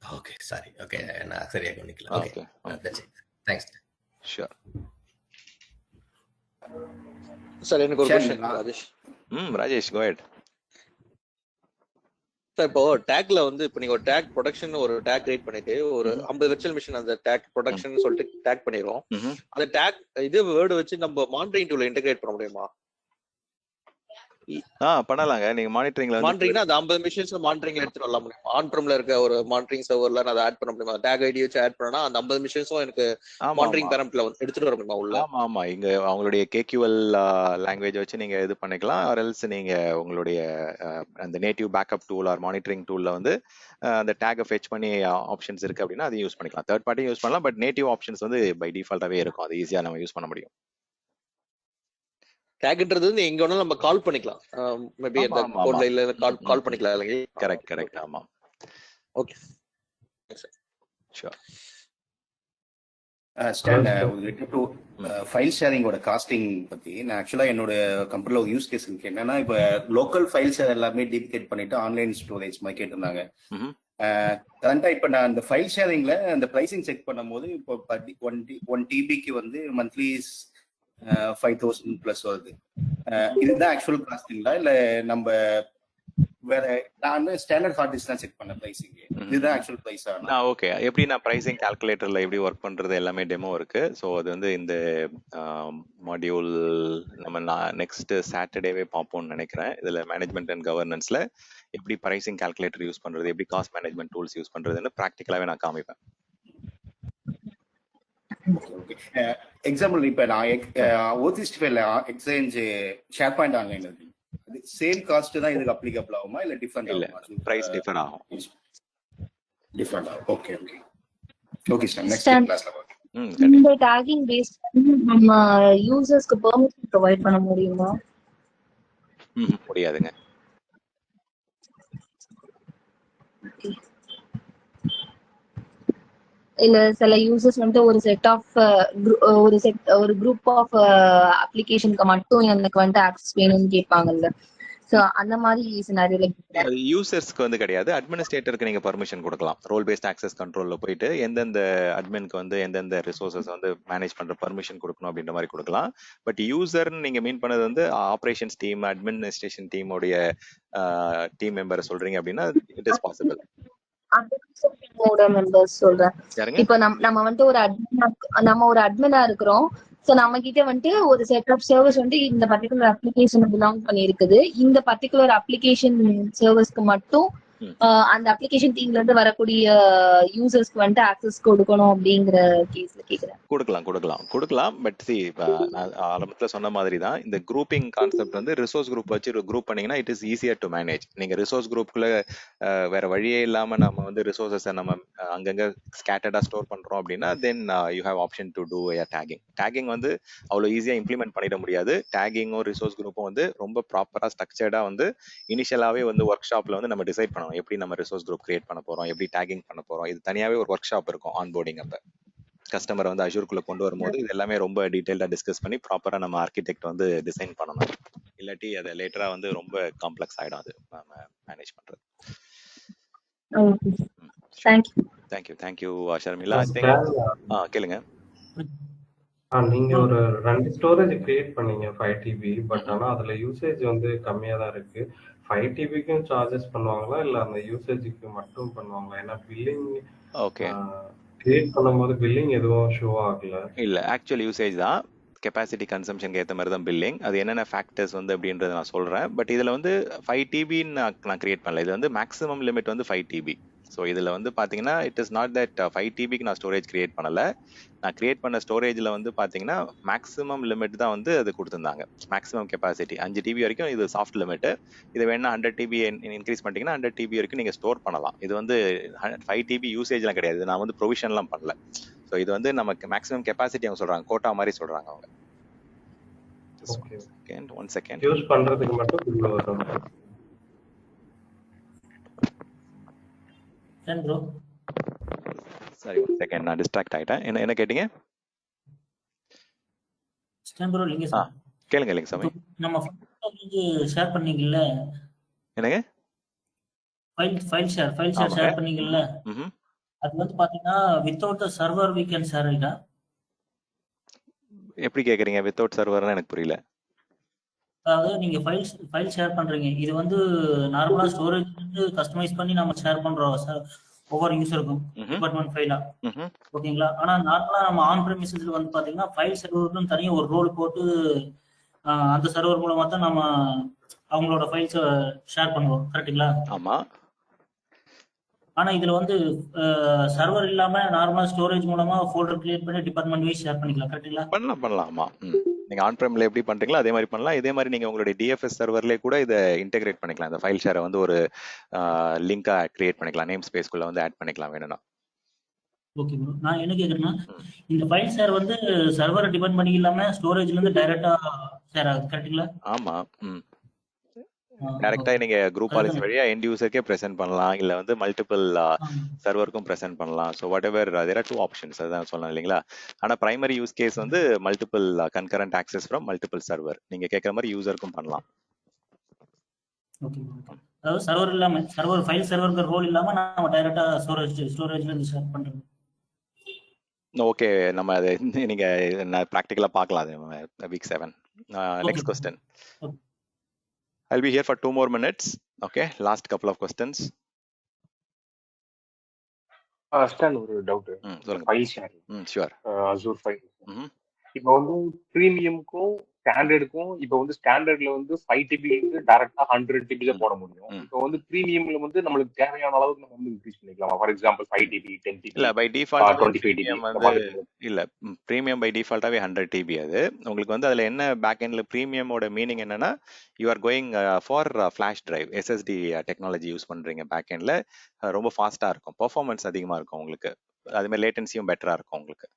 Okay, sorry. ஓகே, நான் சரியா கவனிக்கல. Okay, that's it. Thanks. Sure sir. எனக்கு ஒரு क्वेश्चन ராஜேஷ். ராஜேஷ் கோ ஹெட். இப்போ டேக்ல வந்து இப்போ நீங்க ஒரு டேக் ப்ரொடக்ஷன் ஒரு டேக் கிரியேட் பண்ணிட்டு ஒரு 50 வெர்ச்சுவல் மிஷின் அந்த டேக் ப்ரொடக்ஷன் சொல்லிட்டு டேக் பண்ணிடுறோம். அந்த டேக் இது வேர்டு வச்சு நம்ம மானிட்டரிங் டூல்ல இன்டகிரேட் பண்ண முடியுமா? பண்ணலாங்க. நீங்க மானிட்டரிங்ல மானிட்டரிங்னா அந்த 50 மிஷின்ஸ்ல மானிட்டரிங்ல எடுத்துட்டு வரலாம் முடியும். ஆன் பிரம்ல இருக்க ஒரு மானிட்டரிங் சர்வர்ல நான் அதை ஆட் பண்ண முடியுமா? டேக் ஐடி வச்சு ஆட் பண்ணா அந்த 50 மிஷின்ஸும் எனக்கு மானிட்டரிங் பேரம்ப்ல எடுத்துட்டு வர முடியுமா உள்ள? ஆமா ஆமா, இங்க அவங்களுடைய KQL லாங்குவேஜ் வச்சு நீங்க இது பண்ணிக்கலாம். ஆர் எல்ஸ் நீங்க உங்களுடைய அந்த native backup tool or monitoring டூல்ல வந்து அந்த டேக்கை ஃபெச் பண்ணி ஆப்ஷன்ஸ் இருக்கு அப்படின்னா அதை யூஸ் பண்ணிக்கலாம். தேர்ட் பார்ட்டி யூஸ் பண்ணலாம், பட் நேட்டிவ் ஆப்ஷன்ஸ் வந்து பை டிஃபால்ட்டாவே இருக்கும். அது ஈஸியா நம்ம யூஸ் பண்ண முடியும். டேக்ன்றது வந்து எங்க வேணாலும் நம்ம கால் பண்ணிக்கலாம். மேபி அந்த கோட்ல இல்ல கால் பண்ணிக்கலாம் இல்லையா? கரெக்ட். ஆமா. Okay sure. Stand related to file ஷேரிங்கோட காஸ்டிங் பத்தி நான் ஆக்சுவலா என்னோட கம்ப்யூட்டர்ல ஒரு யூஸ் கேஸ் இருக்கு. என்னன்னா இப்ப லோக்கல் ஃபைல் ஷேர் எல்லாமே டூப்ளிகேட் பண்ணிட்டு ஆன்லைன் ஸ்டோரேஜ் மாதிரி கேட்டிருந்தாங்க. கரண்டா இப்ப நான் அந்த ஃபைல் ஷேரிங்ல அந்த பிரைசிங் செக் பண்ணும்போது இப்போ 1 TBக்கு வந்து மந்த்லி 5,000 பிளஸ் வருது. இதுதான் ஆக்சுவல் காஸ்டிங்களா இல்ல நம்ம வேற? நான் ஸ்டாண்டர்ட் ஹார்ட் டிஸ்க் தான் செக் பண்ண பிரைசிங். இதுதான் ஆக்சுவல் பிரைஸா? ஓகே, எப்படி நான் பிரைசிங் கால்குலேட்டர்ல எப்படி ஒர்க் பண்றது எல்லாமே டெமோ இருக்கு. ஸோ அது வந்து இந்த மாடியூல் நம்ம நெக்ஸ்ட் சாட்டர்டேவே பார்ப்போம்னு நினைக்கிறேன். இதுல மேனேஜ்மெண்ட் அண்ட் கவர்னன்ஸ்ல எப்படி பிரைசிங் கால்குலேட்டர் யூஸ் பண்றது, எப்படி காஸ்ட் மேனேஜ்மெண்ட் டூல்ஸ் யூஸ் பண்றதுன்னு ப்ராக்டிகலாவே நான் காமிப்பேன். எக்ஸாம்பிள் இப்ப நான் O365ல எக்ஸ்சேஞ்ச் ஷேர் பாயிண்ட் ஆன்லைன் இருக்கு. சேம் காஸ்ட் தான் இதுக்கு அப்ளிகபிள் ஆகுமா இல்ல டிஃபரண்ட் ஆகுமா? பிரைஸ் டிஃபர் ஆகும். டிஃபரண்ட் ஆகும். Okay sir. நெக்ஸ்ட் கிளாஸ்ல பார்க்கலாம். இந்த டாகிங் பேஸ் பண்ணி நம்ம யூசர்ஸ்க்கு பெர்மிஷன் ப்ரொவைட் பண்ண முடியுமா? முடியாதுங்க. இல்ல சில யூசர்ஸ் வந்து ஒரு குரூப் ஆஃப் அப்ளிகேஷனுக்கு மட்டும் எனக்கு வந்து ஆக்சஸ் வேணும்னு கேட்பாங்கல்ல. சோ அந்த மாதிரி சினாரியோல யூசர்ஸ்க்கு வந்து கிடையாது, அட்மினிஸ்ட்ரேட்டருக்கு நீங்க பர்மிஷன் கொடுக்கலாம். ரோல் பேஸ்ட் ஆக்சஸ் கண்ட்ரோல்ல போயிட்டு எந்தெந்த அட்மினுக்கு வந்து எந்தெந்த ரிசோர்சஸ் வந்து மேனேஜ் பண்ற பர்மிஷன் கொடுக்கணும் அப்படின்ற மாதிரி கொடுக்கலாம். பட் யூசர்னு நீங்க மீன் பண்ணது வந்து ஆபரேஷன்ஸ் டீம், அட்மினிஸ்ட்ரேஷன் டீமோடைய டீம் மெம்பரை சொல்றீங்க அப்படின்னா இட் இஸ் பாசிபிள். மெம்பர்ஸ் சொல்றேன். இப்ப நம்ம வந்து ஒரு அட்மினா இருக்கிறோம். சோ நம்ம கிட்ட வந்து ஒரு செட் ஆஃப் சர்வர்ஸ் வந்து இந்த பர்டிகுலர் அப்ளிகேஷன் பிலாங் பண்ணி இருக்குது. இந்த பர்டிகுலர் அப்ளிகேஷன் சர்வர்ஸ்க்கு மட்டும் அந்த அப்ளிகேஷன் டீம்ல இருந்து வரக்கூடிய யூசர்ஸ்க்கு வந்துட்டு ஆக்சஸ் கொடுக்கணும் அப்படிங்கிற கேஸ்ல கேக்குறேன். கொடுக்கலாம். பட் சி நான் ஆரம்பத்துல சொன்ன மாதிரி தான் இந்த குரூப்பிங் கான்செப்ட் வந்து ரிசோர்ஸ் குரூப் வச்சு குரூப் பண்ணீங்கன்னா it is easier to manage. நீங்க ரிசோர்ஸ் குரூப்குள்ள வேற வழியே இல்லாம நம்ம வந்து ரிசோர்ஸை நம்ம அங்கங்க ஸ்கேட்டர்டா ஸ்டோர் பண்றோம் அப்படின்னா then you have option to do tagging வந்து அவ்வளவு ஈஸியா இம்ப்ளிமெண்ட் பண்ணிட முடியாது. டேகிங்கும் ரிசோர்ஸ் குரூப்பும் வந்து ரொம்ப ப்ராப்பரா ஸ்ட்ரக்சர்டா வந்து இனிஷியலாவே வந்து ஒர்க் ஷாப்ல வந்து நம்ம டிசைட் பண்ணணும் எப்படி நம்ம ரிசோர்ஸ் குரூப் கிரியேட் பண்ண போறோம், எப்படி டேகிங் பண்ண போறோம். இது தனியாவே ஒரு ஒர்க் ஷாப் இருக்கும் ஆன்போர்டிங். அப்ப கஸ்டமரை வந்து அஷூர்க்குள்ள கொண்டு வரும்போது இது எல்லாமே ரொம்ப டீடைல்டா டிஸ்கஸ் பண்ணி ப்ராப்பரா நம்ம ஆர்கிடெக்ட் வந்து டிசைன் பண்ணணும். இல்லாட்டி அதை லேட்டரா வந்து ரொம்ப காம்ப்ளெக்ஸ் ஆயிடும் அது நம்ம மேனேஜ் பண்றது. தேங்க்யூ ஷர்மிளா. கேளுங்க. நீங்க ஒரு 2 ஸ்டோரேஜ் கிரியேட் பண்ணீங்க 5 TB. பட் ஆனா அதுல யூசேஜ் வந்து கம்மியா தான் இருக்கு. 5 TBக்கும் சார்ஜஸ் பண்ணுவாங்களா இல்ல அந்த யூசேஜுக்கு மட்டும் பண்ணுவாங்களா? ஏன்னா பில்லிங் கிரியேட் பண்ணும்போது பில்லிங் எதுவும் ஷோ ஆகல. இல்ல, ஆக்சுவல் யூசேஜ் தான். கெப்பாசிட்டி கன்சம்ஷனுக்கு ஏற்ற மாதிரி தான் பில்லிங். அது என்னென்ன ஃபேக்டர்ஸ் வந்து அப்படின்றத நான் சொல்றேன். பட் இதுல வந்து 5 TB நான் கிரியேட் பண்ணல. இது வந்து மேக்ஸிமம் லிமிட் வந்து 5 TB. ஸோ இதில் வந்து பார்த்தீங்கன்னா இட் இஸ் நாட் தட் 5 TBக்கு நான் ஸ்டோரேஜ் கிரியேட் பண்ணலை. நான் கிரியேட் பண்ண ஸ்டோரேஜில் வந்து பார்த்தீங்கன்னா மேக்ஸிமம் லிமிட் தான் வந்து அது கொடுத்துருந்தாங்க. மேக்ஸிமம் கெப்பாசிட்டி 5 TB வரைக்கும் இது சாஃப்ட் லிமிட்டு. இது வேணா 100 TB இன்க்ரீஸ் பண்ணிட்டீங்கன்னா 100 TB வரைக்கும் நீங்கள் ஸ்டோர் பண்ணலாம். இது வந்து 5 TB யூசேஜ்லாம் கிடையாது. நான் வந்து ப்ரொவிஷன்லாம் பண்ணல. ஸோ இது வந்து நமக்கு மேக்ஸிமம் கெப்பாசிட்டி அவங்க சொல்கிறாங்க, கோட்டா மாதிரி சொல்கிறாங்க அவங்க. One second. யூஸ் பண்ணுறதுக்கு மட்டும் இவ்வளோ வரும். சரி, ஒரு செகண்ட், நான் டிஸ்ட்ராக்ட் ஆயிட்டேன். என்ன கேட்டீங்க? கேளுங்க சாமி. நம்ம ஷேர் பண்ணீங்கல்ல, என்னங்க? ஃபைல் ஷேர் பண்ணீங்கல்ல, அது வந்து பாத்தீங்கன்னா without the server we can share it. எப்படி கேக்குறீங்க? வித்தவுட் சர்வர்னா எனக்கு புரியல. அதாவது நீங்க ஃபைல் ஷேர் பண்றீங்க, இது வந்து நார்மலா ஸ்டோரேஜ் வந்து கஸ்டமைஸ் பண்ணி நம்ம ஷேர் பண்றோம் ஒவ்வொரு யூசருக்கும் டிபார்ட்மெண்ட் ஃபைலா, ஓகேங்களா? ஆனா நார்மலா நம்ம ஆன் பிரெமிசஸ்ல வந்து பாத்தீங்கன்னா ஃபைல் சர்வருக்கும் தனியா ஒரு ரோல் போட்டு அந்த சர்வர் மூலமா தான் நம்ம அவங்களோட ஃபைல்ஸ் ஷேர் பண்ணுவோம், கரெக்ட்டுங்களா? ஆமா. ஆனா இதுல வந்து சர்வர் இல்லாம நார்மலா ஸ்டோரேஜ் மூலமா ஃபோல்டர் கிரியேட் பண்ணி டிபார்ட்மெண்ட் வைஸ் ஷேர் பண்ணிக்கலாம், கரெக்ட்டுங்களா? பண்ணலாம். ஆமா, நீங்க ஆன் பிரெம்ல எப்படி பண்றீங்களோ அதே மாதிரி பண்ணலாம். இதே மாதிரி நீங்க உங்களுடைய DFS சர்வர்லயே கூட இதை இன்டெகிரேட் பண்ணிக்கலாம். இந்த ஃபைல் ஷேரை வந்து ஒரு லிங்கா கிரியேட் பண்ணிக்கலாம், நேம் ஸ்பேஸ்க்குள்ள வந்து ஆட் பண்ணிக்கலாம் வேணும்னா. ஓகே ப்ரோ, நான் என்ன கேக்குறேன்னா இந்த ஃபைல் ஷேர் வந்து சர்வரை டிபெண்ட் பண்ணி இல்லாம ஸ்டோரேஜ்ல இருந்து டைரக்டா ஷேர் ஆகுது, கரெக்ட்டுங்களா? ஆமா, டைரக்டா நீங்க குரூப் பாலிசி வழியா எண்ட் யூசருக்கே பிரசன்ட் பண்ணலாம், இல்ல வந்து மல்டிபிள் சர்வருக்கும் பிரசன்ட் பண்ணலாம். So whatever there are 2 options, அதான் சொல்லலாம் இல்லைங்களா? ஆனா பிரைமரி யூஸ் கேஸ் வந்து multiple concurrent access from multiple server. நீங்க கேட்குற மாதிரி யூசருக்கும் பண்ணலாம். ஓகே, அதாவது சர்வர் இல்லாம ஃபைல் சர்வருக்கு ரோல் இல்லாம நாம டைரக்டா ஸ்டோரேஜ்ல இருந்து ஷேர் பண்றோம். ஓகே, நம்ம அதை நீங்க ப்ராக்டிக்கலா பார்க்கலாம் week 7. Next question. I'll be here for 2 more minutes. Okay, last couple of questions. Stan ஒரு டவுட். சொல்லுங்க. File share. Sure. Azure file. இப்போ வந்து பிரீமியம்க்கும் ஸ்டாண்டர்டுக்கும் இப்போ வந்து ஸ்டாண்டர்ட்ல வந்து 5 TB இருந்து டைரக்டா 100 TB தான் போட முடியும். இப்போ வந்து பிரீமியம்ல வந்து நம்மளுக்கு தேவையான அளவுக்கு நம்ம வந்து இன்க்ரீஸ் பண்ணிக்கலாம். ஃபார் எக்ஸாம்பிள் 5 TB 10 TB இல்ல பை டிஃபால்ட் 25 TB வந்து இல்ல பிரீமியம் பை டிஃபால்ட்டாவே 100 TB. அது உங்களுக்கு வந்து அதுல என்ன பேக் எண்ட்ல பிரீமியமோட மீனிங் என்னன்னா you are going for flash drive SSD technology use பண்றீங்க. பேக் எண்ட்ல ரொம்ப ஃபாஸ்டா இருக்கும், பெர்ஃபார்மன்ஸ் அதிகமா இருக்கும் உங்களுக்கு, அதே மாதிரி லேட்டன்சியும் பெட்டரா இருக்கும் உங்களுக்கு.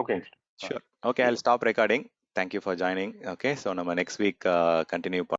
Okay, sure. Okay, I'll stop recording. Thank you for joining. Okay, so நம்ம next week continue